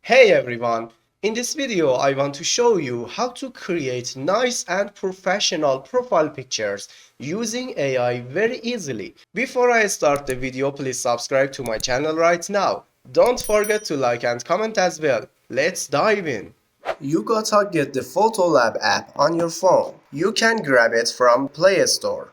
Hey everyone! In this video I want to show you how to create nice and professional profile pictures using AI very easily. Before I start the video, please subscribe to my channel right now. Don't forget to like and comment as well. Let's dive in. You gotta get the Photolab app on your phone. You can grab it from Play Store.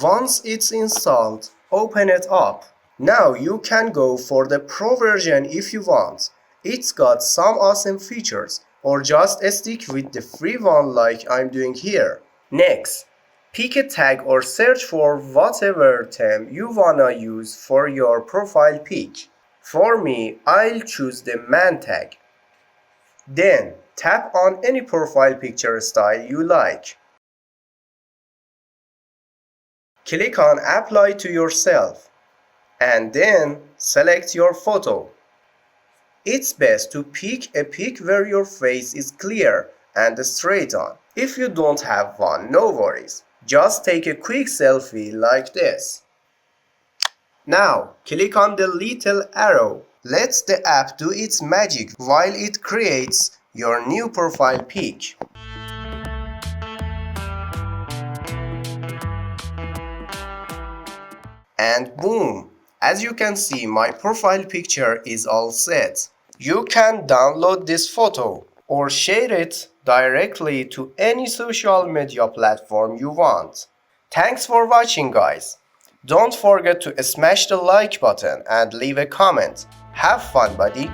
Once it's installed, open it up. Now you can go for the Pro version if you want. It's got some awesome features, or just stick with the free one like I'm doing here. Next, pick a tag or search for whatever theme you wanna use for your profile pic. For me, I'll choose the man tag. Then, tap on any profile picture style you like. Click on Apply to yourself, and then select your photo. It's best to pick a pic where your face is clear and straight on. If you don't have one, no worries. Just take a quick selfie like this. Now, click on the little arrow. Let the app do its magic while it creates your new profile pic. And boom! As you can see, my profile picture is all set. You can download this photo or share it directly to any social media platform you want. Thanks for watching, guys. Don't forget to smash the like button and leave a comment. Have fun, buddy!